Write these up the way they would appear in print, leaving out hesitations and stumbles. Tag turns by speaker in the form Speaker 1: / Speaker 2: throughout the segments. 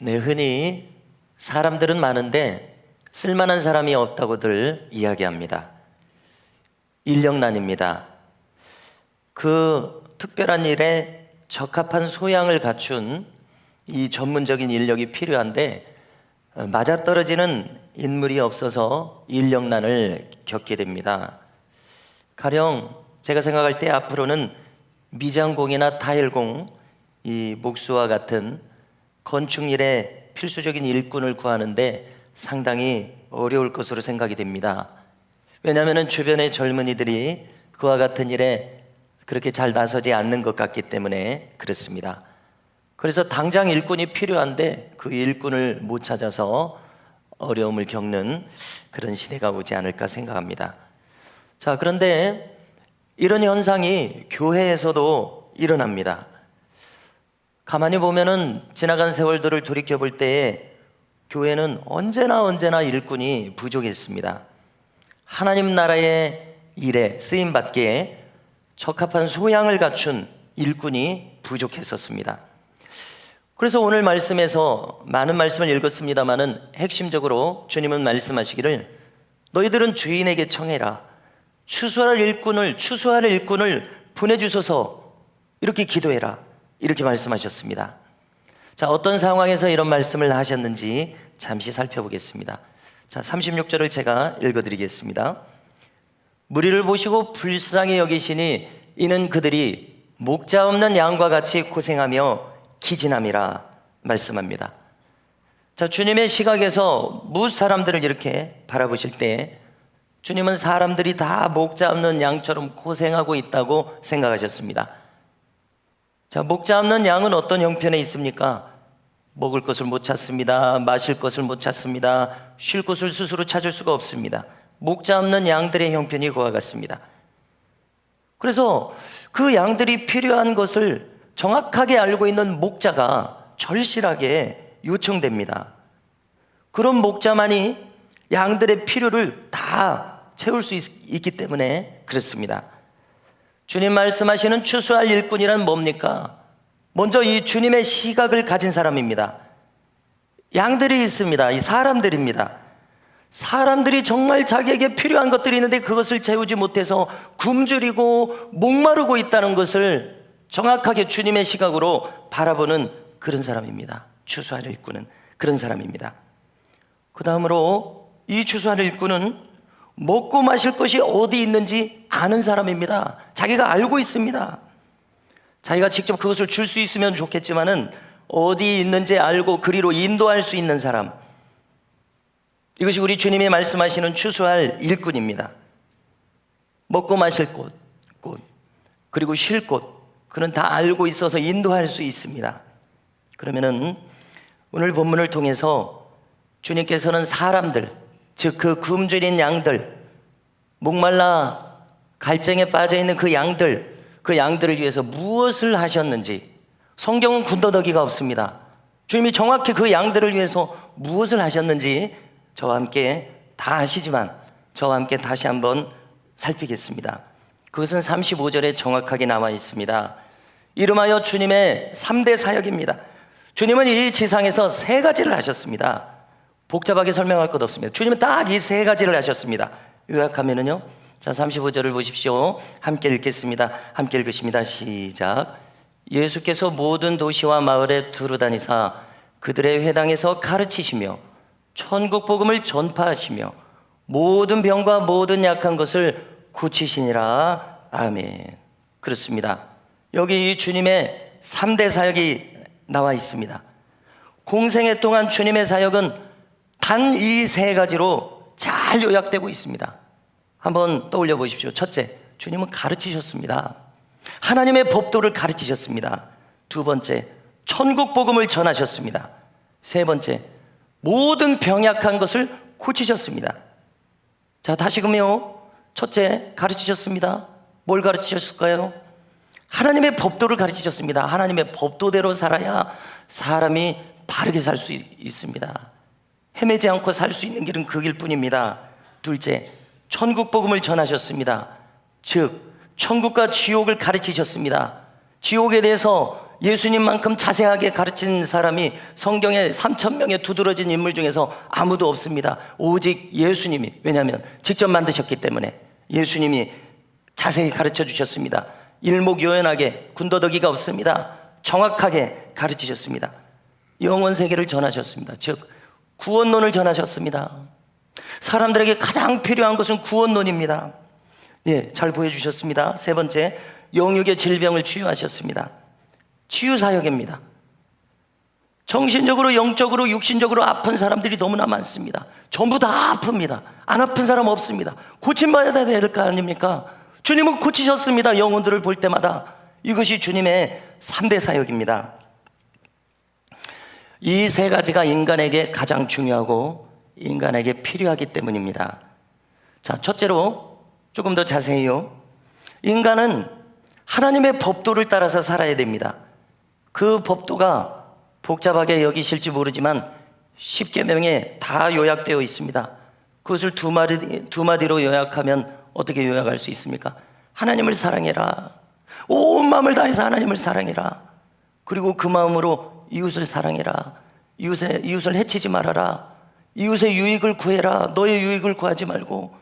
Speaker 1: 네, 흔히 사람들은 많은데 쓸만한 사람이 없다고들 이야기합니다. 인력난입니다. 그 특별한 일에 적합한 소양을 갖춘 이 전문적인 인력이 필요한데 맞아떨어지는 인물이 없어서 인력난을 겪게 됩니다. 가령 제가 생각할 때 앞으로는 미장공이나 타일공, 이 목수와 같은 건축일에 필수적인 일꾼을 구하는데 상당히 어려울 것으로 생각이 됩니다. 왜냐하면 주변의 젊은이들이 그와 같은 일에 그렇게 잘 나서지 않는 것 같기 때문에 그렇습니다. 그래서 당장 일꾼이 필요한데 그 일꾼을 못 찾아서 어려움을 겪는 그런 시대가 오지 않을까 생각합니다. 자, 그런데 이런 현상이 교회에서도 일어납니다. 가만히 보면은 지나간 세월들을 돌이켜 볼 때에 교회는 언제나 일꾼이 부족했습니다. 하나님 나라의 일에 쓰임받기에 적합한 소양을 갖춘 일꾼이 부족했었습니다. 그래서 오늘 말씀에서 많은 말씀을 읽었습니다마는 핵심적으로 주님은 말씀하시기를 너희들은 주인에게 청해라. 추수할 일꾼을 보내주소서. 이렇게 기도해라. 이렇게 말씀하셨습니다. 자, 어떤 상황에서 이런 말씀을 하셨는지 잠시 살펴보겠습니다. 자, 36절을 제가 읽어드리겠습니다. 무리를 보시고 불쌍히 여기시니 이는 그들이 목자 없는 양과 같이 고생하며 기진함이라 말씀합니다. 자, 주님의 시각에서 무 사람들을 이렇게 바라보실 때 주님은 사람들이 다 목자 없는 양처럼 고생하고 있다고 생각하셨습니다. 자, 목자 없는 양은 어떤 형편에 있습니까? 먹을 것을 못 찾습니다. 마실 것을 못 찾습니다. 쉴 곳을 스스로 찾을 수가 없습니다. 목자 없는 양들의 형편이 그와 같습니다. 그래서 그 양들이 필요한 것을 정확하게 알고 있는 목자가 절실하게 요청됩니다. 그런 목자만이 양들의 필요를 다 채울 수 있기 때문에 그렇습니다. 주님 말씀하시는 추수할 일꾼이란 뭡니까? 먼저 이 주님의 시각을 가진 사람입니다. 양들이 있습니다. 이 사람들입니다. 사람들이 정말 자기에게 필요한 것들이 있는데 그것을 채우지 못해서 굶주리고 목마르고 있다는 것을 정확하게 주님의 시각으로 바라보는 그런 사람입니다. 추수할 일꾼은 그런 사람입니다. 그 다음으로 이 추수할 일꾼은 먹고 마실 것이 어디 있는지 아는 사람입니다. 자기가 알고 있습니다. 자기가 직접 그것을 줄 수 있으면 좋겠지만은 어디 있는지 알고 그리로 인도할 수 있는 사람, 이것이 우리 주님이 말씀하시는 추수할 일꾼입니다. 먹고 마실 곳, 그리고 쉴 곳, 그는 다 알고 있어서 인도할 수 있습니다. 그러면은 오늘 본문을 통해서 주님께서는 사람들, 즉 그 굶주린 양들, 목말라 갈증에 빠져있는 그 양들을 위해서 무엇을 하셨는지 성경은 군더더기가 없습니다. 주님이 정확히 그 양들을 위해서 무엇을 하셨는지 저와 함께 다 아시지만 저와 함께 다시 한번 살피겠습니다. 그것은 35절에 정확하게 나와 있습니다. 이름하여 주님의 3대 사역입니다. 주님은 이 지상에서 3가지를 하셨습니다. 복잡하게 설명할 것 없습니다. 주님은 딱 이 3가지를 하셨습니다. 요약하면은요, 자, 35절을 보십시오. 함께 읽겠습니다. 함께 읽으십니다. 시작. 예수께서 모든 도시와 마을에 두루다니사 그들의 회당에서 가르치시며 천국 복음을 전파하시며 모든 병과 모든 약한 것을 고치시니라. 아멘. 그렇습니다. 여기 주님의 3대 사역이 나와 있습니다. 공생애 동안 주님의 사역은 단 이 3가지로 잘 요약되고 있습니다. 한번 떠올려 보십시오. 첫째, 주님은 가르치셨습니다. 하나님의 법도를 가르치셨습니다. 두 번째, 천국 복음을 전하셨습니다. 세 번째, 모든 병약한 것을 고치셨습니다. 자, 다시금요. 첫째, 가르치셨습니다. 뭘 가르치셨을까요? 하나님의 법도를 가르치셨습니다. 하나님의 법도대로 살아야 사람이 바르게 살 수 있습니다. 헤매지 않고 살 수 있는 길은 그 길뿐입니다. 둘째, 천국 복음을 전하셨습니다. 즉 천국과 지옥을 가르치셨습니다. 지옥에 대해서 예수님만큼 자세하게 가르친 사람이 성경에 3,000명의 두드러진 인물 중에서 아무도 없습니다. 오직 예수님이, 왜냐하면 직접 만드셨기 때문에 예수님이 자세히 가르쳐 주셨습니다. 일목요연하게 군더더기가 없습니다. 정확하게 가르치셨습니다. 영원 세계를 전하셨습니다. 즉 구원론을 전하셨습니다. 사람들에게 가장 필요한 것은 구원론입니다. 예, 잘 보여주셨습니다. 세 번째, 영육의 질병을 치유하셨습니다. 치유사역입니다. 정신적으로, 영적으로, 육신적으로 아픈 사람들이 너무나 많습니다. 전부 다 아픕니다. 안 아픈 사람 없습니다. 고침받아야 될 거 아닙니까? 주님은 고치셨습니다. 영혼들을 볼 때마다. 이것이 주님의 3대 사역입니다. 이 세 가지가 인간에게 가장 중요하고 인간에게 필요하기 때문입니다. 자, 첫째로 조금 더 자세히요. 인간은 하나님의 법도를 따라서 살아야 됩니다. 그 법도가 복잡하게 여기실지 모르지만 10계명에 다 요약되어 있습니다. 그것을 두 마디로 요약하면 어떻게 요약할 수 있습니까? 하나님을 사랑해라. 온 마음을 다해서 하나님을 사랑해라. 그리고 그 마음으로 이웃을 사랑해라. 이웃을 해치지 말아라. 이웃의 유익을 구해라. 너의 유익을 구하지 말고.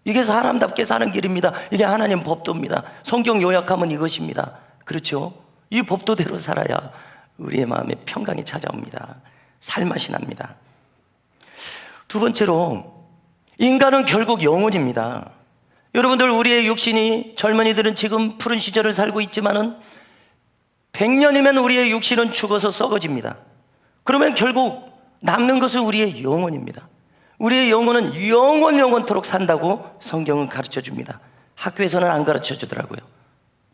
Speaker 1: 이게 사람답게 사는 길입니다. 이게 하나님 법도입니다. 성경 요약하면 이것입니다. 그렇죠? 이 법도대로 살아야 우리의 마음에 평강이 찾아옵니다. 살맛이 납니다. 두 번째로, 인간은 결국 영혼입니다. 여러분들, 우리의 육신이, 젊은이들은 지금 푸른 시절을 살고 있지만은 100년이면 우리의 육신은 죽어서 썩어집니다. 그러면 결국 남는 것은 우리의 영혼입니다. 우리의 영혼은 영원토록 산다고 성경은 가르쳐 줍니다. 학교에서는 안 가르쳐 주더라고요.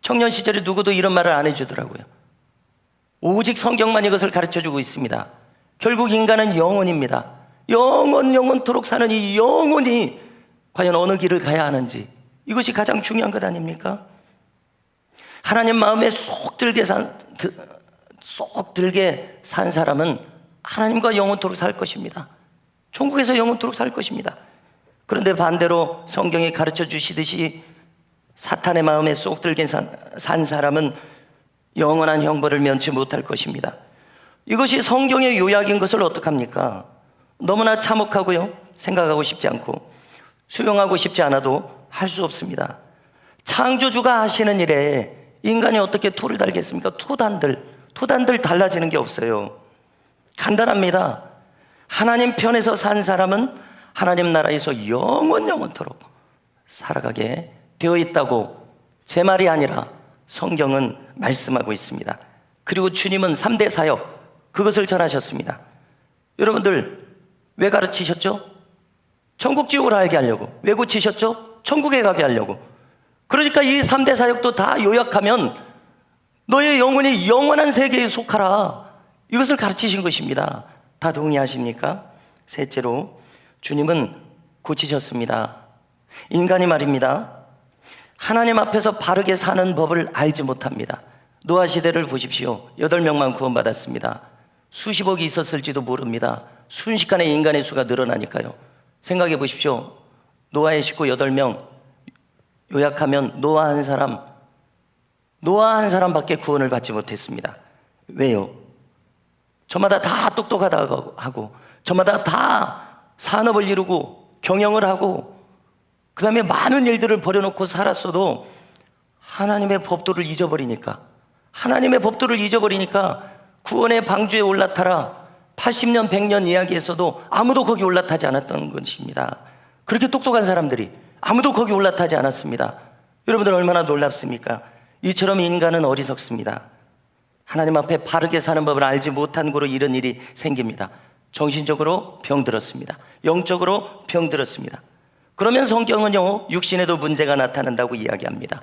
Speaker 1: 청년 시절에 누구도 이런 말을 안 해주더라고요. 오직 성경만 이것을 가르쳐 주고 있습니다. 결국 인간은 영혼입니다. 영원토록 사는 이 영혼이 과연 어느 길을 가야 하는지, 이것이 가장 중요한 것 아닙니까? 하나님 마음에 쏙 들게 산 사람은 하나님과 영원토록 살 것입니다. 천국에서 영원토록 살 것입니다. 그런데 반대로 성경이 가르쳐 주시듯이 사탄의 마음에 쏙 들게 산 사람은 영원한 형벌을 면치 못할 것입니다. 이것이 성경의 요약인 것을 어떡합니까? 너무나 참혹하고요, 생각하고 싶지 않고 수용하고 싶지 않아도 할 수 없습니다. 창조주가 하시는 일에 인간이 어떻게 토를 달겠습니까? 토단들 달라지는 게 없어요. 간단합니다. 하나님 편에서 산 사람은 하나님 나라에서 영원토록 살아가게 되어 있다고 제 말이 아니라 성경은 말씀하고 있습니다. 그리고 주님은 3대 사역, 그것을 전하셨습니다. 여러분들, 왜 가르치셨죠? 천국 지옥을 알게 하려고. 왜 고치셨죠? 천국에 가게 하려고. 그러니까 이 3대 사역도 다 요약하면 너의 영혼이 영원한 세계에 속하라, 이것을 가르치신 것입니다. 다 동의하십니까? 셋째로, 주님은 고치셨습니다. 인간이 말입니다, 하나님 앞에서 바르게 사는 법을 알지 못합니다. 노아 시대를 보십시오. 8명만 구원받았습니다. 수십억이 있었을지도 모릅니다. 순식간에 인간의 수가 늘어나니까요. 생각해 보십시오. 노아의 식구 8명, 요약하면 노아 한 사람밖에 구원을 받지 못했습니다. 왜요? 저마다 다 똑똑하다고 하고, 저마다 다 산업을 이루고 경영을 하고, 그 다음에 많은 일들을 버려놓고 살았어도 하나님의 법도를 잊어버리니까 구원의 방주에 올라타라 80년 100년 이야기에서도 아무도 거기 올라타지 않았던 것입니다. 그렇게 똑똑한 사람들이 아무도 거기 올라타지 않았습니다. 여러분들 얼마나 놀랍습니까? 이처럼 인간은 어리석습니다. 하나님 앞에 바르게 사는 법을 알지 못한 고로 이런 일이 생깁니다. 정신적으로 병들었습니다. 영적으로 병들었습니다. 그러면 성경은요, 육신에도 문제가 나타난다고 이야기합니다.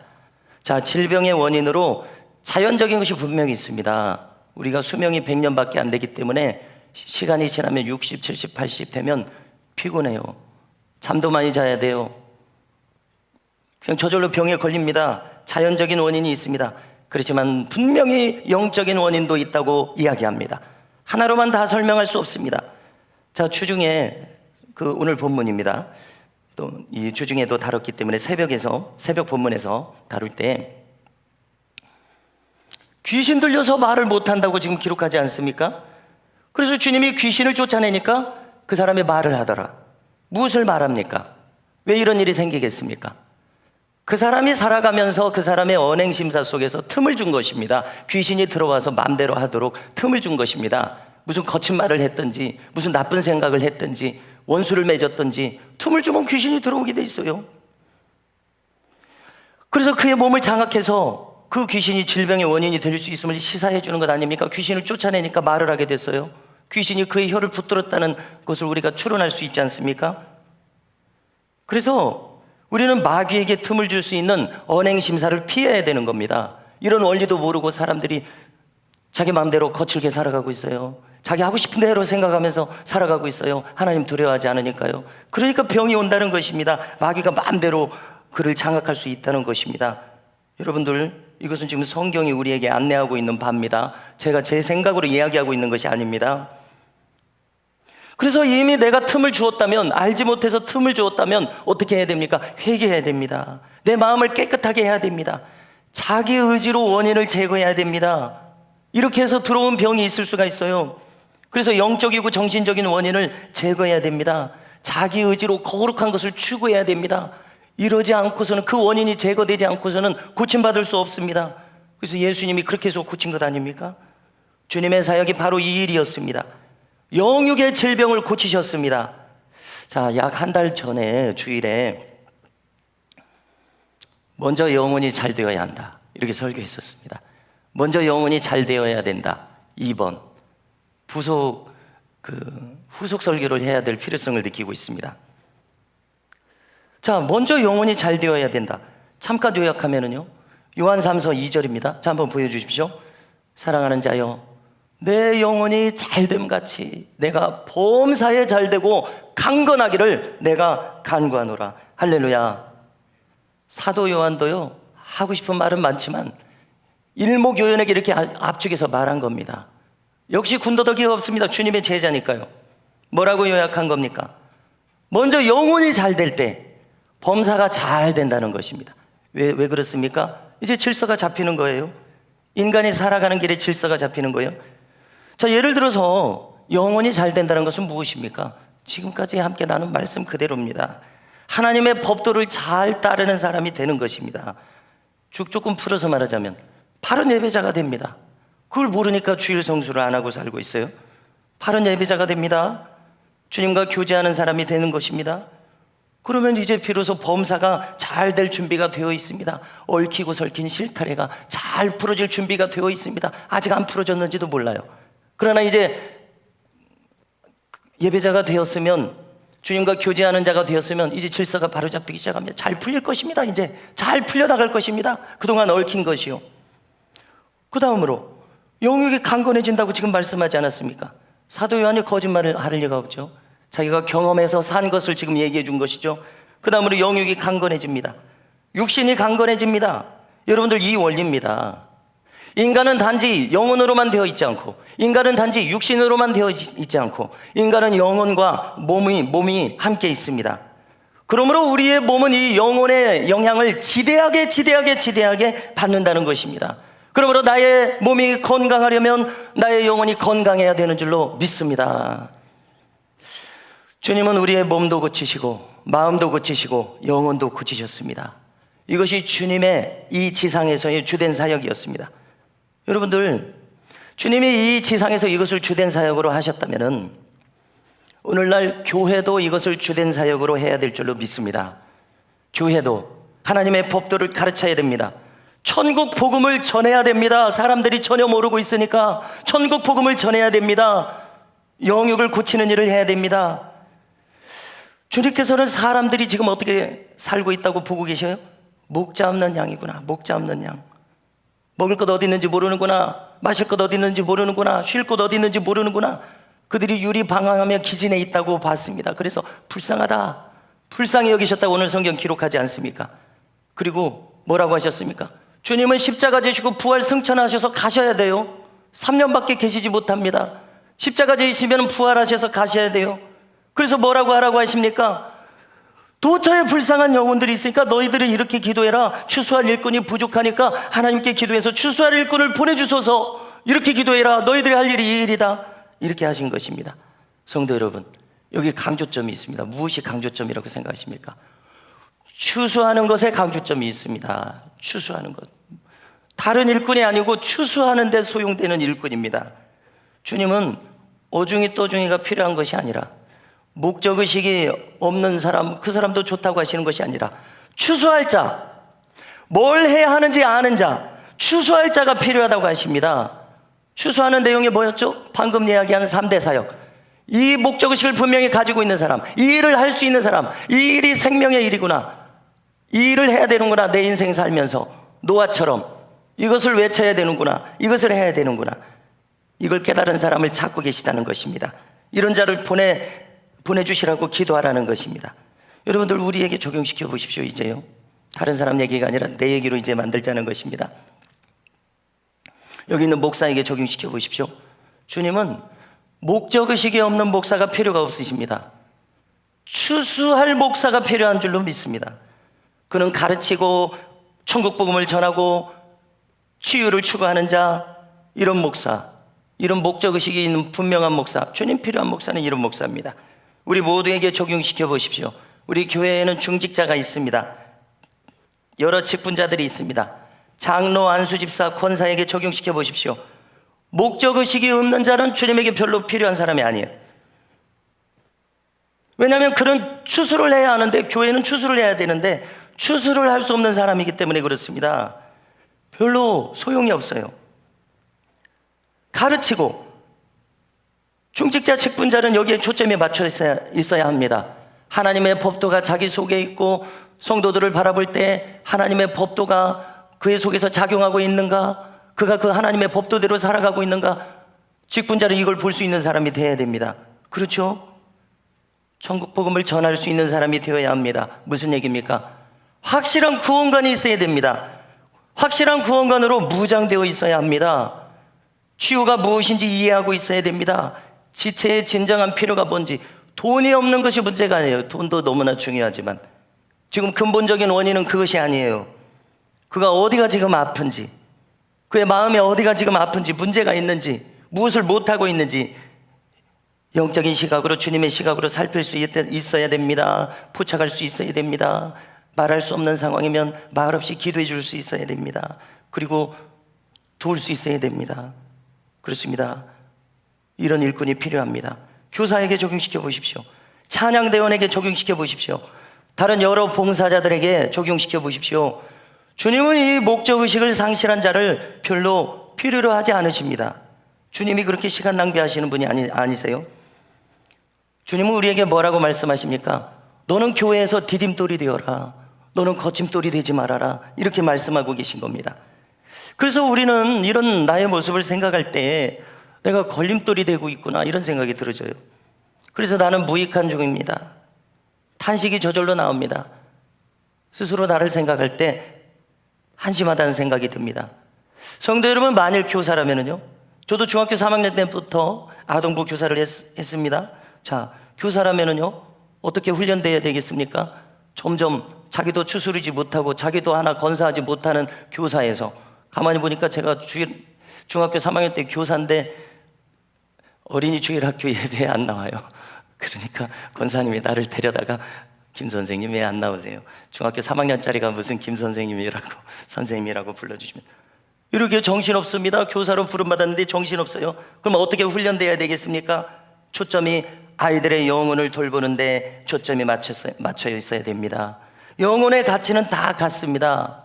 Speaker 1: 자, 질병의 원인으로 자연적인 것이 분명히 있습니다. 우리가 수명이 100년밖에 안 되기 때문에 시간이 지나면 60, 70, 80 되면 피곤해요. 잠도 많이 자야 돼요. 그냥 저절로 병에 걸립니다. 자연적인 원인이 있습니다. 그렇지만 분명히 영적인 원인도 있다고 이야기합니다. 하나로만 다 설명할 수 없습니다. 자, 주중에 오늘 본문입니다. 또 이 주중에도 다뤘기 때문에 새벽 본문에서 다룰 때 귀신 들려서 말을 못한다고 지금 기록하지 않습니까? 그래서 주님이 귀신을 쫓아내니까 그 사람이 말을 하더라. 무엇을 말합니까? 왜 이런 일이 생기겠습니까? 그 사람이 살아가면서 그 사람의 언행심사 속에서 틈을 준 것입니다. 귀신이 들어와서 마음대로 하도록 틈을 준 것입니다. 무슨 거친 말을 했든지 무슨 나쁜 생각을 했든지 원수를 맺었든지 틈을 주면 귀신이 들어오게 돼 있어요. 그래서 그의 몸을 장악해서 그 귀신이 질병의 원인이 될 수 있음을 시사해 주는 것 아닙니까? 귀신을 쫓아내니까 말을 하게 됐어요. 귀신이 그의 혀를 붙들었다는 것을 우리가 추론할 수 있지 않습니까? 그래서 우리는 마귀에게 틈을 줄 수 있는 언행심사를 피해야 되는 겁니다. 이런 원리도 모르고 사람들이 자기 마음대로 거칠게 살아가고 있어요. 자기 하고 싶은 대로 생각하면서 살아가고 있어요. 하나님 두려워하지 않으니까요. 그러니까 병이 온다는 것입니다. 마귀가 마음대로 그를 장악할 수 있다는 것입니다. 여러분들, 이것은 지금 성경이 우리에게 안내하고 있는 바입니다. 제가 제 생각으로 이야기하고 있는 것이 아닙니다. 그래서 이미 내가 틈을 주었다면, 알지 못해서 틈을 주었다면 어떻게 해야 됩니까? 회개해야 됩니다. 내 마음을 깨끗하게 해야 됩니다. 자기 의지로 원인을 제거해야 됩니다. 이렇게 해서 들어온 병이 있을 수가 있어요. 그래서 영적이고 정신적인 원인을 제거해야 됩니다. 자기 의지로 거룩한 것을 추구해야 됩니다. 이러지 않고서는, 그 원인이 제거되지 않고서는 고침받을 수 없습니다. 그래서 예수님이 그렇게 해서 고친 것 아닙니까? 주님의 사역이 바로 이 일이었습니다. 영육의 질병을 고치셨습니다. 자, 약 한 달 전에 주일에 먼저 영혼이 잘 되어야 한다, 이렇게 설교했었습니다. 먼저 영혼이 잘 되어야 된다. 2번, 후속 설교를 해야 될 필요성을 느끼고 있습니다. 자, 먼저 영혼이 잘 되어야 된다. 잠깐 요약하면은요, 요한 3서 2절입니다. 자, 한번 보여주십시오. 사랑하는 자여, 내 영혼이 잘됨 같이 내가 범사에 잘되고 강건하기를 내가 간구하노라. 할렐루야. 사도 요한도요, 하고 싶은 말은 많지만 일목요연하게 이렇게 압축해서 말한 겁니다. 역시 군더더기가 없습니다. 주님의 제자니까요. 뭐라고 요약한 겁니까? 먼저 영혼이 잘 될 때 범사가 잘 된다는 것입니다. 왜 그렇습니까? 이제 질서가 잡히는 거예요. 인간이 살아가는 길에 질서가 잡히는 거예요. 자, 예를 들어서 영혼이 잘 된다는 것은 무엇입니까? 지금까지 함께 나눈 말씀 그대로입니다. 하나님의 법도를 잘 따르는 사람이 되는 것입니다. 조금 풀어서 말하자면 바른 예배자가 됩니다. 그걸 모르니까 주일 성수를 안 하고 살고 있어요. 바른 예배자가 됩니다. 주님과 교제하는 사람이 되는 것입니다. 그러면 이제 비로소 범사가 잘 될 준비가 되어 있습니다. 얽히고 설킨 실타래가 잘 풀어질 준비가 되어 있습니다. 아직 안 풀어졌는지도 몰라요. 그러나 이제 예배자가 되었으면, 주님과 교제하는 자가 되었으면 이제 질서가 바로 잡히기 시작합니다. 잘 풀릴 것입니다. 이제 잘 풀려나갈 것입니다. 그동안 얽힌 것이요. 그 다음으로 영육이 강건해진다고 지금 말씀하지 않았습니까? 사도 요한이 거짓말을 할 리가 없죠. 자기가 경험해서 산 것을 지금 얘기해 준 것이죠. 그 다음으로 영육이 강건해집니다. 육신이 강건해집니다. 여러분들, 이 원리입니다. 인간은 단지 영혼으로만 되어 있지 않고, 인간은 단지 육신으로만 되어 있지 않고, 인간은 영혼과 몸이 함께 있습니다. 그러므로 우리의 몸은 이 영혼의 영향을 지대하게 받는다는 것입니다. 그러므로 나의 몸이 건강하려면 나의 영혼이 건강해야 되는 줄로 믿습니다. 주님은 우리의 몸도 고치시고 마음도 고치시고 영혼도 고치셨습니다. 이것이 주님의 이 지상에서의 주된 사역이었습니다. 여러분들, 주님이 이 지상에서 이것을 주된 사역으로 하셨다면은 오늘날 교회도 이것을 주된 사역으로 해야 될 줄로 믿습니다. 교회도 하나님의 법도를 가르쳐야 됩니다. 천국 복음을 전해야 됩니다. 사람들이 전혀 모르고 있으니까 천국 복음을 전해야 됩니다. 영육을 고치는 일을 해야 됩니다. 주님께서는 사람들이 지금 어떻게 살고 있다고 보고 계셔요? 목자 없는 양이구나. 목자 없는 양. 먹을 것 어디 있는지 모르는구나. 마실 것 어디 있는지 모르는구나. 쉴 곳 어디 있는지 모르는구나. 그들이 유리방황하며 기진해 있다고 봤습니다. 그래서 불쌍하다, 불쌍히 여기셨다고 오늘 성경 기록하지 않습니까? 그리고 뭐라고 하셨습니까? 주님은 십자가 지시고 부활 승천하셔서 가셔야 돼요. 3년밖에 계시지 못합니다. 십자가 지시면 부활하셔서 가셔야 돼요. 그래서 뭐라고 하라고 하십니까? 도처에 불쌍한 영혼들이 있으니까 너희들은 이렇게 기도해라. 추수할 일꾼이 부족하니까 하나님께 기도해서 추수할 일꾼을 보내주소서. 이렇게 기도해라. 너희들이 할 일이 이 일이다. 이렇게 하신 것입니다. 성도 여러분, 여기 강조점이 있습니다. 무엇이 강조점이라고 생각하십니까? 추수하는 것에 강조점이 있습니다. 추수하는 것. 다른 일꾼이 아니고 추수하는 데 소용되는 일꾼입니다. 주님은 어중이 떠중이가 필요한 것이 아니라, 목적의식이 없는 사람, 그 사람도 좋다고 하시는 것이 아니라, 추수할 자, 뭘 해야 하는지 아는 자, 추수할 자가 필요하다고 하십니다. 추수하는 내용이 뭐였죠? 방금 이야기한 3대 사역. 이 목적의식을 분명히 가지고 있는 사람, 이 일을 할 수 있는 사람, 이 일이 생명의 일이구나, 이 일을 해야 되는구나. 내 인생 살면서 노아처럼 이것을 외쳐야 되는구나, 이것을 해야 되는구나, 이걸 깨달은 사람을 찾고 계시다는 것입니다. 이런 자를 보내주시라고 기도하라는 것입니다. 여러분들, 우리에게 적용시켜 보십시오. 이제요, 다른 사람 얘기가 아니라 내 얘기로 이제 만들자는 것입니다. 여기 있는 목사에게 적용시켜 보십시오. 주님은 목적의식이 없는 목사가 필요가 없으십니다. 추수할 목사가 필요한 줄로 믿습니다. 그는 가르치고 천국 복음을 전하고 치유를 추구하는 자, 이런 목사, 이런 목적의식이 있는 분명한 목사, 주님 필요한 목사는 이런 목사입니다. 우리 모두에게 적용시켜 보십시오. 우리 교회에는 중직자가 있습니다. 여러 직분자들이 있습니다. 장로, 안수집사, 권사에게 적용시켜 보십시오. 목적의식이 없는 자는 주님에게 별로 필요한 사람이 아니에요. 왜냐하면 그런 추수를 해야 하는데, 교회는 추수를 해야 되는데 추수를 할 수 없는 사람이기 때문에 그렇습니다. 별로 소용이 없어요. 가르치고, 중직자 직분자는 여기에 초점이 맞춰 있어야 합니다. 하나님의 법도가 자기 속에 있고 성도들을 바라볼 때 하나님의 법도가 그의 속에서 작용하고 있는가, 그가 그 하나님의 법도대로 살아가고 있는가, 직분자는 이걸 볼 수 있는 사람이 되어야 됩니다. 그렇죠? 천국 복음을 전할 수 있는 사람이 되어야 합니다. 무슨 얘기입니까? 확실한 구원관이 있어야 됩니다. 확실한 구원관으로 무장되어 있어야 합니다. 치유가 무엇인지 이해하고 있어야 됩니다. 지체의 진정한 필요가 뭔지. 돈이 없는 것이 문제가 아니에요. 돈도 너무나 중요하지만 지금 근본적인 원인은 그것이 아니에요. 그가 어디가 지금 아픈지, 그의 마음에 어디가 지금 아픈지, 문제가 있는지, 무엇을 못하고 있는지 영적인 시각으로, 주님의 시각으로 살필 수 있어야 됩니다. 포착할 수 있어야 됩니다. 말할 수 없는 상황이면 말없이 기도해 줄 수 있어야 됩니다. 그리고 도울 수 있어야 됩니다. 그렇습니다. 이런 일꾼이 필요합니다. 교사에게 적용시켜 보십시오. 찬양대원에게 적용시켜 보십시오. 다른 여러 봉사자들에게 적용시켜 보십시오. 주님은 이 목적의식을 상실한 자를 별로 필요로 하지 않으십니다. 주님이 그렇게 시간 낭비하시는 분이 아니세요? 주님은 우리에게 뭐라고 말씀하십니까? 너는 교회에서 디딤돌이 되어라, 너는 거침돌이 되지 말아라, 이렇게 말씀하고 계신 겁니다. 그래서 우리는 이런 나의 모습을 생각할 때 내가 걸림돌이 되고 있구나, 이런 생각이 들어져요. 그래서 나는 무익한 종입니다. 탄식이 저절로 나옵니다. 스스로 나를 생각할 때 한심하다는 생각이 듭니다. 성도 여러분, 만일 교사라면요, 저도 중학교 3학년 때부터 아동부 교사를 했습니다. 자, 교사라면요 어떻게 훈련돼야 되겠습니까? 점점 자기도 추스르지 못하고 자기도 하나 건사하지 못하는 교사에서, 가만히 보니까 제가 중학교 3학년 때 교사인데 어린이 주일학교 예배에 안 나와요. 그러니까 권사님이 나를 데려다가 김 선생님 왜 안 나오세요? 중학교 3학년짜리가 무슨 김 선생님이라고, 선생님이라고 불러주시면, 이렇게 정신없습니다. 교사로 부름받았는데 정신없어요. 그럼 어떻게 훈련돼야 되겠습니까? 초점이 아이들의 영혼을 돌보는데 초점이 맞춰 있어야 됩니다. 영혼의 가치는 다 같습니다.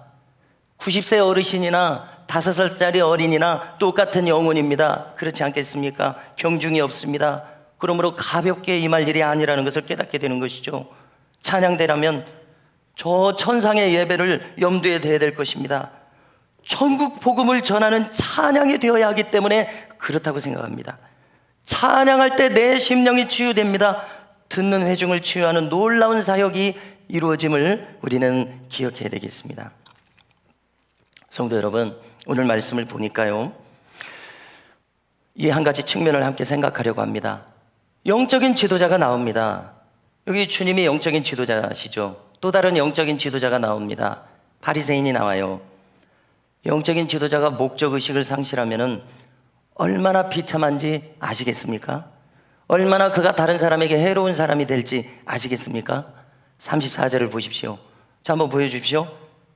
Speaker 1: 90세 어르신이나 5살짜리 어린이나 똑같은 영혼입니다. 그렇지 않겠습니까? 경중이 없습니다. 그러므로 가볍게 임할 일이 아니라는 것을 깨닫게 되는 것이죠. 찬양대라면 저 천상의 예배를 염두에 둬야 될 것입니다. 천국 복음을 전하는 찬양이 되어야 하기 때문에 그렇다고 생각합니다. 찬양할 때 내 심령이 치유됩니다. 듣는 회중을 치유하는 놀라운 사역이 이루어짐을 우리는 기억해야 되겠습니다. 성도 여러분, 오늘 말씀을 보니까요, 이 한 가지 측면을 함께 생각하려고 합니다. 영적인 지도자가 나옵니다. 여기 주님이 영적인 지도자시죠. 또 다른 영적인 지도자가 나옵니다. 바리새인이 나와요. 영적인 지도자가 목적의식을 상실하면 얼마나 비참한지 아시겠습니까? 얼마나 그가 다른 사람에게 해로운 사람이 될지 아시겠습니까? 34절을 보십시오. 자, 한번 보여주십시오.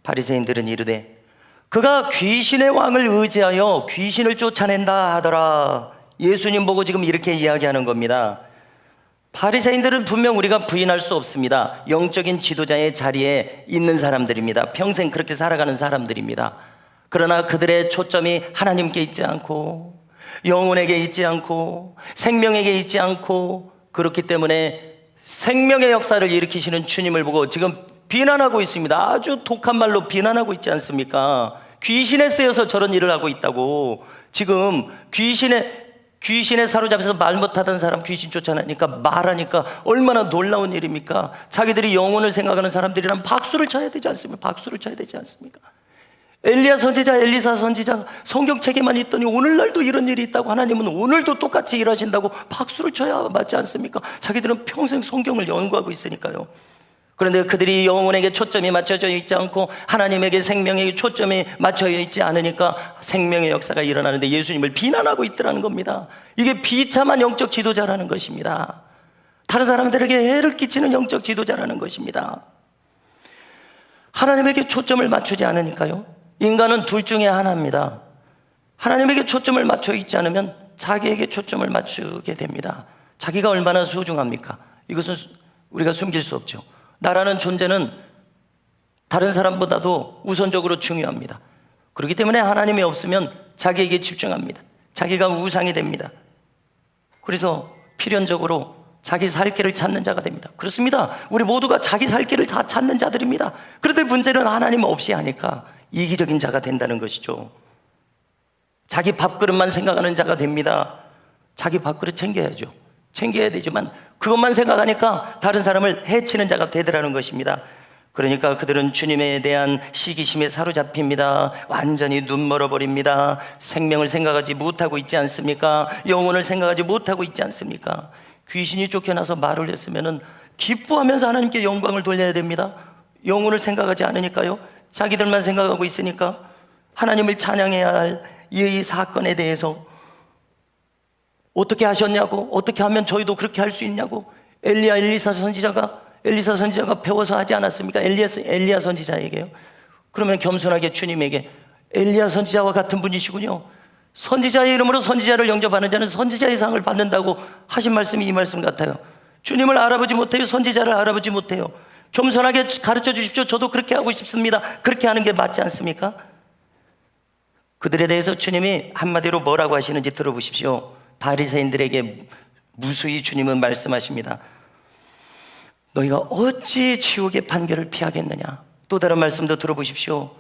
Speaker 1: 바리새인들은 이르되 그가 귀신의 왕을 의지하여 귀신을 쫓아낸다 하더라. 예수님 보고 지금 이렇게 이야기하는 겁니다. 바리새인들은 분명 우리가 부인할 수 없습니다. 영적인 지도자의 자리에 있는 사람들입니다. 평생 그렇게 살아가는 사람들입니다. 그러나 그들의 초점이 하나님께 있지 않고 영혼에게 있지 않고 생명에게 있지 않고, 그렇기 때문에 생명의 역사를 일으키시는 주님을 보고 지금 비난하고 있습니다. 아주 독한 말로 비난하고 있지 않습니까? 귀신에 쓰여서 저런 일을 하고 있다고. 지금 귀신에 사로잡혀서 말 못하던 사람 귀신 쫓아내니까 말하니까 얼마나 놀라운 일입니까? 자기들이 영혼을 생각하는 사람들이란 박수를 쳐야 되지 않습니까? 박수를 쳐야 되지 않습니까? 엘리야 선지자, 엘리사 선지자 성경책에만 있더니 오늘날도 이런 일이 있다고, 하나님은 오늘도 똑같이 일하신다고 박수를 쳐야 맞지 않습니까? 자기들은 평생 성경을 연구하고 있으니까요. 그런데 그들이 영혼에게 초점이 맞춰져 있지 않고 하나님에게, 생명에게 초점이 맞춰 있지 않으니까 생명의 역사가 일어나는데 예수님을 비난하고 있더라는 겁니다. 이게 비참한 영적 지도자라는 것입니다. 다른 사람들에게 해를 끼치는 영적 지도자라는 것입니다. 하나님에게 초점을 맞추지 않으니까요. 인간은 둘 중에 하나입니다. 하나님에게 초점을 맞춰 있지 않으면 자기에게 초점을 맞추게 됩니다. 자기가 얼마나 소중합니까? 이것은 우리가 숨길 수 없죠. 나라는 존재는 다른 사람보다도 우선적으로 중요합니다. 그렇기 때문에 하나님이 없으면 자기에게 집중합니다. 자기가 우상이 됩니다. 그래서 필연적으로 자기 살 길을 찾는 자가 됩니다. 그렇습니다. 우리 모두가 자기 살 길을 다 찾는 자들입니다. 그런데 문제는 하나님 없이 하니까 이기적인 자가 된다는 것이죠. 자기 밥그릇만 생각하는 자가 됩니다. 자기 밥그릇 챙겨야죠. 챙겨야 되지만 그것만 생각하니까 다른 사람을 해치는 자가 되더라는 것입니다. 그러니까 그들은 주님에 대한 시기심에 사로잡힙니다. 완전히 눈 멀어버립니다. 생명을 생각하지 못하고 있지 않습니까? 영혼을 생각하지 못하고 있지 않습니까? 귀신이 쫓겨나서 말을 했으면 기뻐하면서 하나님께 영광을 돌려야 됩니다. 영혼을 생각하지 않으니까요. 자기들만 생각하고 있으니까 하나님을 찬양해야 할 이 사건에 대해서 어떻게 하셨냐고, 어떻게 하면 저희도 그렇게 할 수 있냐고. 엘리사 선지자가 배워서 하지 않았습니까? 엘리야 선지자에게요. 그러면 겸손하게 주님에게 엘리야 선지자와 같은 분이시군요. 선지자의 이름으로 선지자를 영접하는 자는 선지자의 상을 받는다고 하신 말씀이 이 말씀 같아요. 주님을 알아보지 못해요. 선지자를 알아보지 못해요. 겸손하게 가르쳐 주십시오. 저도 그렇게 하고 싶습니다. 그렇게 하는 게 맞지 않습니까? 그들에 대해서 주님이 한마디로 뭐라고 하시는지 들어보십시오. 바리새인들에게 무수히 주님은 말씀하십니다. 너희가 어찌 지옥의 판결을 피하겠느냐. 또 다른 말씀도 들어보십시오.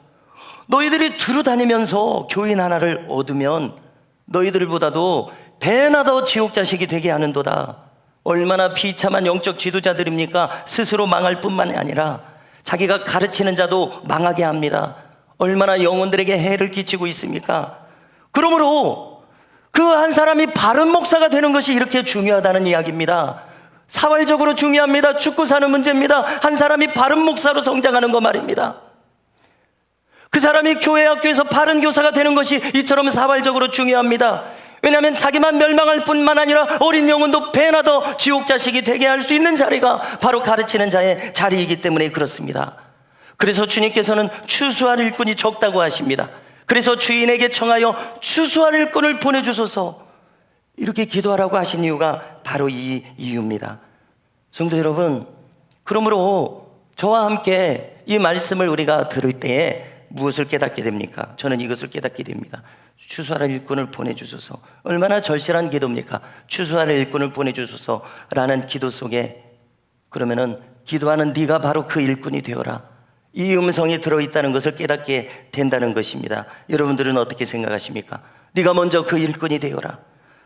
Speaker 1: 너희들이 두루다니면서 교인 하나를 얻으면 너희들보다도 배나 더 지옥 자식이 되게 하는도다. 얼마나 비참한 영적 지도자들입니까? 스스로 망할 뿐만이 아니라 자기가 가르치는 자도 망하게 합니다. 얼마나 영혼들에게 해를 끼치고 있습니까? 그러므로 그 한 사람이 바른 목사가 되는 것이 이렇게 중요하다는 이야기입니다. 사활적으로 중요합니다. 죽고 사는 문제입니다. 한 사람이 바른 목사로 성장하는 거 말입니다. 그 사람이 교회 학교에서 바른 교사가 되는 것이 이처럼 사활적으로 중요합니다. 왜냐하면 자기만 멸망할 뿐만 아니라 어린 영혼도 배나 더 지옥 자식이 되게 할 수 있는 자리가 바로 가르치는 자의 자리이기 때문에 그렇습니다. 그래서 주님께서는 추수할 일꾼이 적다고 하십니다. 그래서 주인에게 청하여 추수할 일꾼을 보내주소서 이렇게 기도하라고 하신 이유가 바로 이 이유입니다. 성도 여러분, 그러므로 저와 함께 이 말씀을 우리가 들을 때에 무엇을 깨닫게 됩니까? 저는 이것을 깨닫게 됩니다. 추수할 일꾼을 보내주소서. 얼마나 절실한 기도입니까? 추수할 일꾼을 보내주소서라는 기도 속에 그러면은 기도하는 네가 바로 그 일꾼이 되어라, 이 음성이 들어있다는 것을 깨닫게 된다는 것입니다. 여러분들은 어떻게 생각하십니까? 네가 먼저 그 일꾼이 되어라.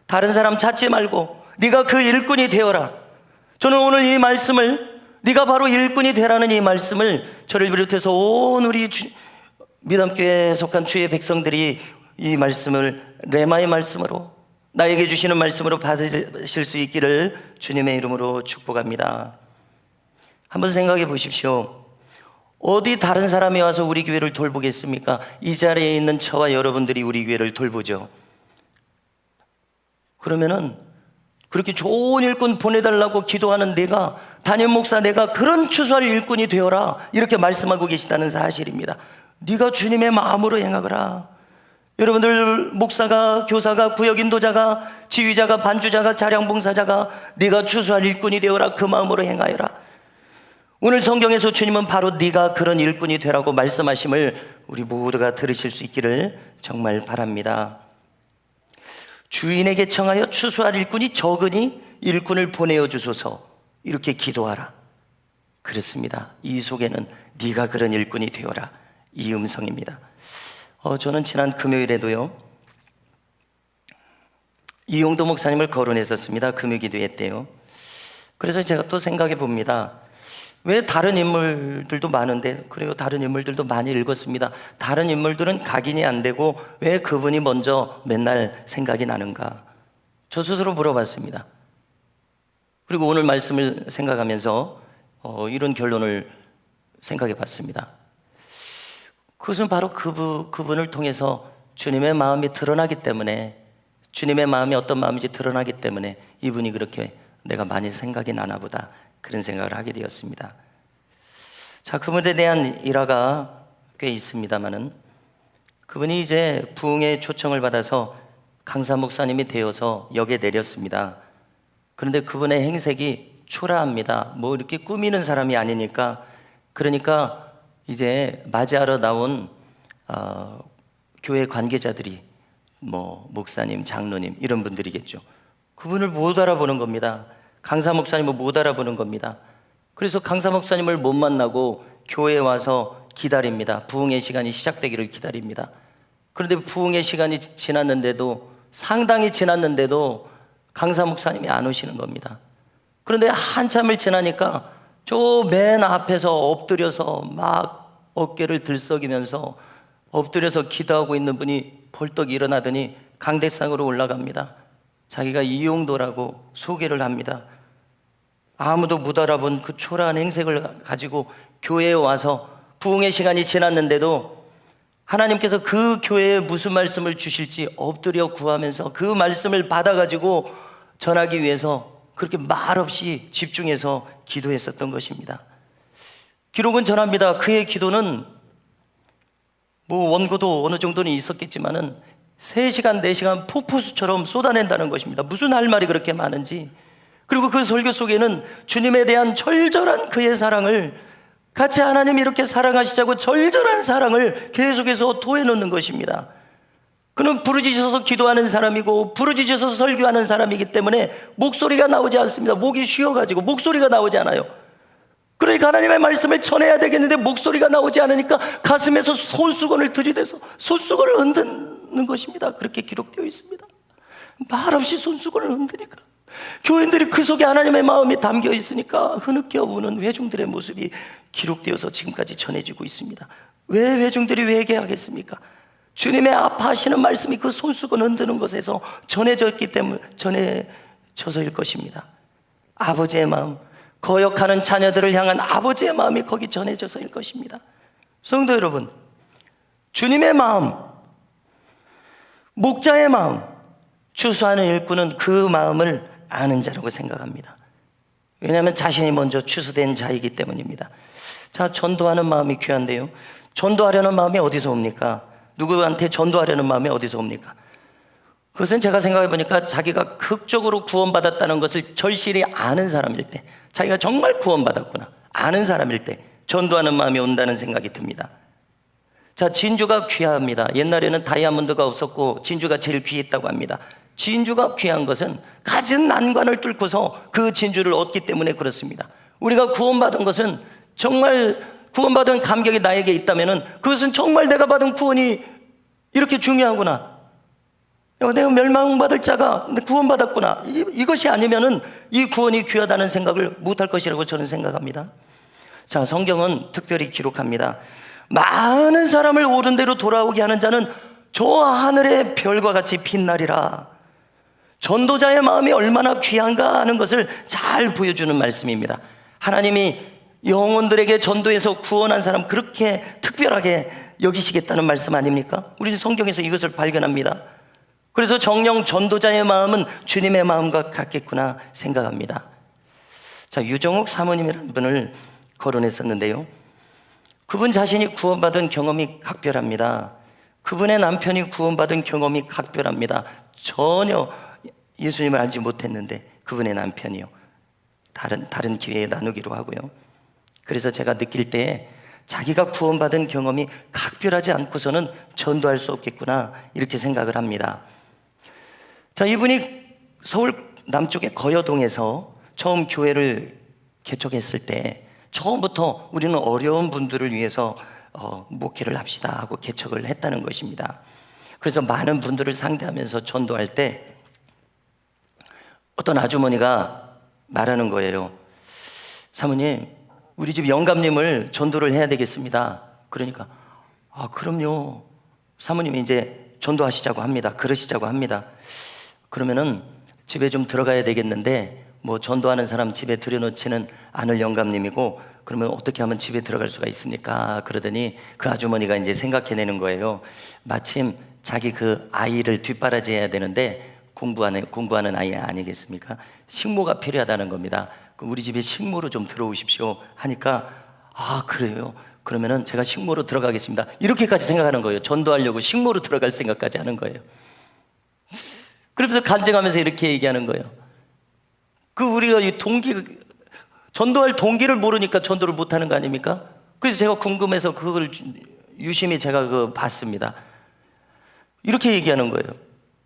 Speaker 1: 다른 사람 찾지 말고 네가 그 일꾼이 되어라. 저는 오늘 이 말씀을, 네가 바로 일꾼이 되라는 이 말씀을 저를 비롯해서 온 우리 미담교회에 속한 주의 백성들이 이 말씀을 레마의 말씀으로, 나에게 주시는 말씀으로 받으실 수 있기를 주님의 이름으로 축복합니다. 한번 생각해 보십시오. 어디 다른 사람이 와서 우리 교회를 돌보겠습니까? 이 자리에 있는 저와 여러분들이 우리 교회를 돌보죠. 그러면은 그렇게 좋은 일꾼 보내달라고 기도하는 내가, 담임 목사 내가 그런 추수할 일꾼이 되어라, 이렇게 말씀하고 계시다는 사실입니다. 네가 주님의 마음으로 행하거라. 여러분들, 목사가, 교사가, 구역인도자가, 지휘자가, 반주자가, 차량봉사자가 네가 추수할 일꾼이 되어라. 그 마음으로 행하여라. 오늘 성경에서 주님은 바로 네가 그런 일꾼이 되라고 말씀하심을 우리 모두가 들으실 수 있기를 정말 바랍니다. 주인에게 청하여 추수할 일꾼이 적으니 일꾼을 보내어 주소서, 이렇게 기도하라. 그렇습니다. 이 속에는 네가 그런 일꾼이 되어라, 이 음성입니다. 저는 지난 금요일에도요, 이용도 목사님을 거론했었습니다. 금요기도회 때요. 그래서 제가 또 생각해 봅니다. 왜 다른 인물들도 많은데, 그래요, 다른 인물들도 많이 읽었습니다. 다른 인물들은 각인이 안 되고 왜 그분이 먼저 맨날 생각이 나는가, 저 스스로 물어봤습니다. 그리고 오늘 말씀을 생각하면서 이런 결론을 생각해 봤습니다. 그것은 바로 그분을 통해서 주님의 마음이 드러나기 때문에, 주님의 마음이 어떤 마음인지 드러나기 때문에 이분이 그렇게 내가 많이 생각이 나나 보다, 그런 생각을 하게 되었습니다. 자, 그분에 대한 일화가 꽤 있습니다만은, 그분이 이제 부흥의 초청을 받아서 강사 목사님이 되어서 역에 내렸습니다. 그런데 그분의 행색이 초라합니다. 뭐 이렇게 꾸미는 사람이 아니니까. 그러니까 이제 맞이하러 나온 교회 관계자들이, 뭐 목사님, 장로님 이런 분들이겠죠. 그분을 못 알아보는 겁니다. 강사 목사님을 못 알아보는 겁니다. 그래서 강사 목사님을 못 만나고 교회에 와서 기다립니다. 부흥의 시간이 시작되기를 기다립니다. 그런데 부흥의 시간이 지났는데도, 상당히 지났는데도 강사 목사님이 안 오시는 겁니다. 그런데 한참을 지나니까 저 맨 앞에서 엎드려서 막 어깨를 들썩이면서 엎드려서 기도하고 있는 분이 벌떡 일어나더니 강대상으로 올라갑니다. 자기가 이용도라고 소개를 합니다. 아무도 못 알아본 그 초라한 행색을 가지고 교회에 와서 부흥의 시간이 지났는데도 하나님께서 그 교회에 무슨 말씀을 주실지 엎드려 구하면서 그 말씀을 받아가지고 전하기 위해서 그렇게 말없이 집중해서 기도했었던 것입니다. 기록은 전합니다. 그의 기도는 뭐 원고도 어느 정도는 있었겠지만은 3시간, 4시간 폭포수처럼 쏟아낸다는 것입니다. 무슨 할 말이 그렇게 많은지. 그리고 그 설교 속에는 주님에 대한 절절한 그의 사랑을, 같이 하나님이 이렇게 사랑하시자고 절절한 사랑을 계속해서 토해놓는 것입니다. 그는 부르짖어서 기도하는 사람이고 부르짖어서 설교하는 사람이기 때문에 목소리가 나오지 않습니다. 목이 쉬어가지고 목소리가 나오지 않아요. 그러니까 하나님의 말씀을 전해야 되겠는데 목소리가 나오지 않으니까 가슴에서 손수건을 들이대서 손수건을 흔드는 것입니다. 그렇게 기록되어 있습니다. 말없이 손수건을 흔드니까 교인들이 그 속에 하나님의 마음이 담겨 있으니까 흐느껴 우는 회중들의 모습이 기록되어서 지금까지 전해지고 있습니다. 왜 회중들이 회개하겠습니까? 주님의 아파하시는 말씀이 그 손수건 흔드는 것에서 전해졌기 때문에, 전해져서일 것입니다. 아버지의 마음, 거역하는 자녀들을 향한 아버지의 마음이 거기 전해져서일 것입니다. 성도 여러분, 주님의 마음, 목자의 마음, 추수하는 일꾼은 그 마음을 아는 자라고 생각합니다. 왜냐하면 자신이 먼저 추수된 자이기 때문입니다. 자, 전도하는 마음이 귀한데요, 전도하려는 마음이 어디서 옵니까? 누구한테 전도하려는 마음이 어디서 옵니까? 그것은 제가 생각해 보니까 자기가 극적으로 구원받았다는 것을 절실히 아는 사람일 때, 자기가 정말 구원받았구나 아는 사람일 때 전도하는 마음이 온다는 생각이 듭니다. 자, 진주가 귀합니다. 옛날에는 다이아몬드가 없었고 진주가 제일 귀했다고 합니다. 진주가 귀한 것은 가진 난관을 뚫고서 그 진주를 얻기 때문에 그렇습니다. 우리가 구원받은 것은, 정말 구원받은 감격이 나에게 있다면 그것은 정말 내가 받은 구원이 이렇게 중요하구나, 내가 멸망받을 자가 구원받았구나, 이것이 아니면 이 구원이 귀하다는 생각을 못할 것이라고 저는 생각합니다. 자, 성경은 특별히 기록합니다. 많은 사람을 옳은 대로 돌아오게 하는 자는 저 하늘의 별과 같이 빛나리라. 전도자의 마음이 얼마나 귀한가 하는 것을 잘 보여주는 말씀입니다. 하나님이 영혼들에게 전도해서 구원한 사람 그렇게 특별하게 여기시겠다는 말씀 아닙니까? 우리 성경에서 이것을 발견합니다. 그래서 정녕 전도자의 마음은 주님의 마음과 같겠구나 생각합니다. 자, 유정욱 사모님이라는 분을 거론했었는데요, 그분 자신이 구원받은 경험이 각별합니다. 그분의 남편이 구원받은 경험이 각별합니다. 전혀 예수님을 알지 못했는데 그분의 남편이요, 다른 기회에 나누기로 하고요. 그래서 제가 느낄 때 자기가 구원받은 경험이 각별하지 않고서는 전도할 수 없겠구나 이렇게 생각을 합니다. 자, 이분이 서울 남쪽의 거여동에서 처음 교회를 개척했을 때 처음부터 우리는 어려운 분들을 위해서 목회를 합시다 하고 개척을 했다는 것입니다. 그래서 많은 분들을 상대하면서 전도할 때 어떤 아주머니가 말하는 거예요. 사모님, 우리 집 영감님을 전도를 해야 되겠습니다. 그러니까 그럼요. 사모님이 이제 전도하시자고 합니다. 그러시자고 합니다. 그러면은 집에 좀 들어가야 되겠는데 뭐 전도하는 사람 집에 들여놓지는 않을 영감님이고 그러면 어떻게 하면 집에 들어갈 수가 있습니까? 그러더니 그 아주머니가 이제 생각해내는 거예요. 마침 자기 그 아이를 뒷바라지해야 되는데 공부하는 아이 아니겠습니까? 식모가 필요하다는 겁니다. 우리 집에 식모로 좀 들어오십시오 하니까 그래요? 그러면은 제가 식모로 들어가겠습니다. 이렇게까지 생각하는 거예요. 전도하려고 식모로 들어갈 생각까지 하는 거예요. 그러면서 간증하면서 이렇게 얘기하는 거예요. 우리가 이 전도할 동기를 모르니까 전도를 못하는 거 아닙니까? 그래서 제가 궁금해서 그걸 유심히 제가 봤습니다. 이렇게 얘기하는 거예요.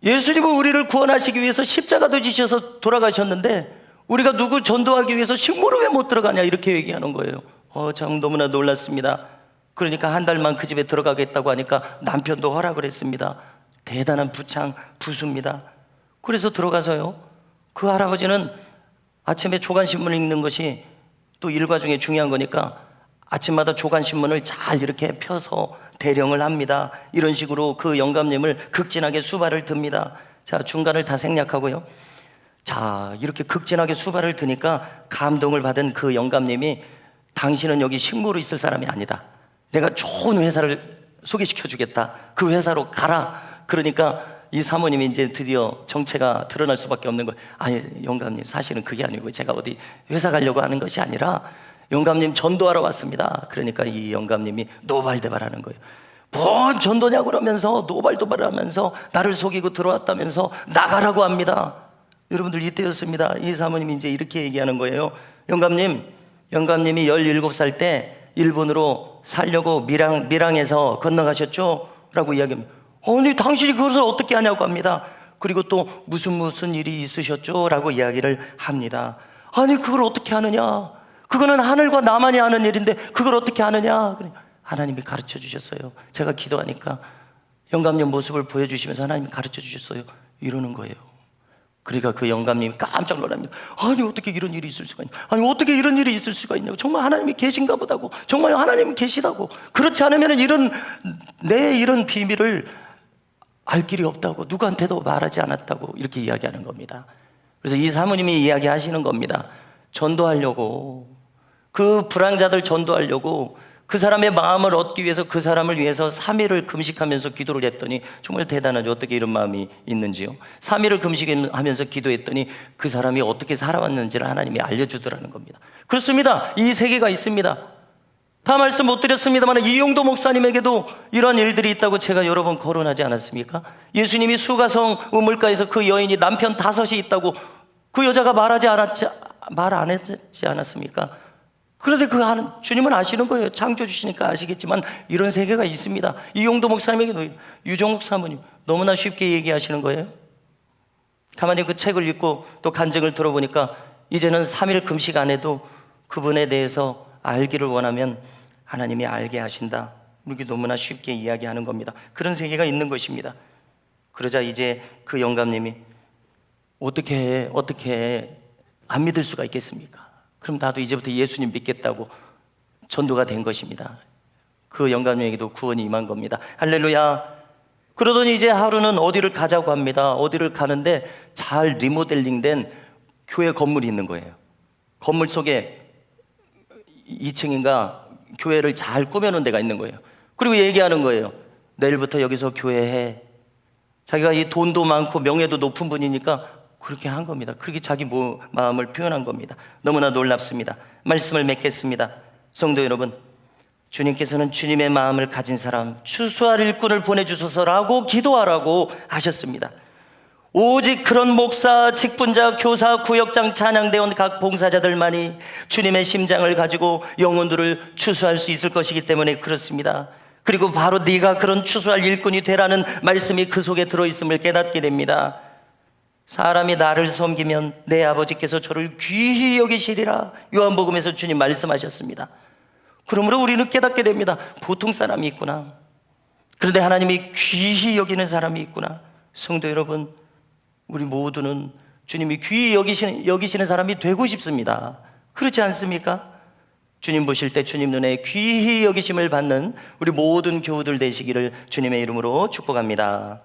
Speaker 1: 예수님은 우리를 구원하시기 위해서 십자가도 지셔서 돌아가셨는데 우리가 누구 전도하기 위해서 식모로 왜 못 들어가냐 이렇게 얘기하는 거예요. 참 너무나 놀랐습니다. 그러니까 한 달만 그 집에 들어가겠다고 하니까 남편도 허락을 했습니다. 대단한 부수입니다. 그래서 들어가서요, 그 할아버지는 아침에 조간신문을 읽는 것이 또 일과 중에 중요한 거니까 아침마다 조간신문을 잘 이렇게 펴서 대령을 합니다. 이런 식으로 그 영감님을 극진하게 수발을 듭니다. 자, 중간을 다 생략하고요. 자, 이렇게 극진하게 수발을 드니까 감동을 받은 그 영감님이 당신은 여기 식모로 있을 사람이 아니다. 내가 좋은 회사를 소개시켜 주겠다. 그 회사로 가라. 그러니까 이 사모님이 이제 드디어 정체가 드러날 수밖에 없는 거예요. 영감님, 사실은 그게 아니고 제가 어디 회사 가려고 하는 것이 아니라 영감님 전도하러 왔습니다. 그러니까 이 영감님이 노발대발하는 거예요. 뭔 전도냐고 그러면서 노발대발하면서 나를 속이고 들어왔다면서 나가라고 합니다. 여러분들 이때였습니다. 이 사모님이 이제 이렇게 얘기하는 거예요. 영감님이 17살 때 일본으로 살려고 밀양에서 건너가셨죠? 라고 이야기합니다. 아니, 당신이 그것을 어떻게 하냐고 합니다. 그리고 또 무슨 일이 있으셨죠? 라고 이야기를 합니다. 아니, 그걸 어떻게 하느냐? 그거는 하늘과 나만이 아는 일인데 그걸 어떻게 하느냐? 하나님이 가르쳐 주셨어요. 제가 기도하니까 영감님 모습을 보여주시면서 하나님이 가르쳐 주셨어요. 이러는 거예요. 그러니까 그 영감님이 깜짝 놀랍니다. 아니, 어떻게 이런 일이 있을 수가 있냐? 아니, 어떻게 이런 일이 있을 수가 있냐고. 정말 하나님이 계신가 보다고. 정말 하나님이 계시다고. 그렇지 않으면 이런 비밀을 알 길이 없다고, 누구한테도 말하지 않았다고 이렇게 이야기하는 겁니다. 그래서 이 사모님이 이야기하시는 겁니다. 전도하려고, 그 불황자들 전도하려고 그 사람의 마음을 얻기 위해서 그 사람을 위해서 3일을 금식하면서 기도를 했더니 정말 대단하죠. 어떻게 이런 마음이 있는지요. 3일을 금식하면서 기도했더니 그 사람이 어떻게 살아왔는지를 하나님이 알려주더라는 겁니다. 그렇습니다. 이 세계가 있습니다. 다 말씀 못 드렸습니다만 이용도 목사님에게도 이런 일들이 있다고 제가 여러 번 거론하지 않았습니까? 예수님이 수가성 우물가에서 그 여인이 남편 5이 있다고 그 여자가 말 안 했지 않았습니까? 그런데 주님은 아시는 거예요. 창조주시니까 아시겠지만 이런 세계가 있습니다. 이용도 목사님에게도, 유정욱 사모님 너무나 쉽게 얘기하시는 거예요. 가만히 그 책을 읽고 또 간증을 들어보니까 이제는 3일 금식 안 해도 그분에 대해서 알기를 원하면 하나님이 알게 하신다. 이렇게 너무나 쉽게 이야기하는 겁니다. 그런 세계가 있는 것입니다. 그러자 이제 그 영감님이 어떻게 안 믿을 수가 있겠습니까? 그럼 나도 이제부터 예수님 믿겠다고 전도가 된 것입니다. 그 영감님에게도 구원이 임한 겁니다. 할렐루야. 그러더니 이제 하루는 어디를 가자고 합니다. 어디를 가는데 잘 리모델링된 교회 건물이 있는 거예요. 건물 속에 2층인가 교회를 잘 꾸며놓은 데가 있는 거예요. 그리고 얘기하는 거예요. 내일부터 여기서 교회해. 자기가 이 돈도 많고 명예도 높은 분이니까 그렇게 한 겁니다. 그렇게 자기 마음을 표현한 겁니다. 너무나 놀랍습니다. 말씀을 맺겠습니다. 성도 여러분, 주님께서는 주님의 마음을 가진 사람, 추수할 일꾼을 보내주소서라고 기도하라고 하셨습니다. 오직 그런 목사, 직분자, 교사, 구역장, 찬양대원 각 봉사자들만이 주님의 심장을 가지고 영혼들을 추수할 수 있을 것이기 때문에 그렇습니다. 그리고 바로 네가 그런 추수할 일꾼이 되라는 말씀이 그 속에 들어있음을 깨닫게 됩니다. 사람이 나를 섬기면 내 아버지께서 저를 귀히 여기시리라, 요한복음에서 주님 말씀하셨습니다. 그러므로 우리는 깨닫게 됩니다. 보통 사람이 있구나. 그런데 하나님이 귀히 여기는 사람이 있구나. 성도 여러분, 우리 모두는 주님이 귀히 여기시는 사람이 되고 싶습니다. 그렇지 않습니까? 주님 보실 때 주님 눈에 귀히 여기심을 받는 우리 모든 교우들 되시기를 주님의 이름으로 축복합니다.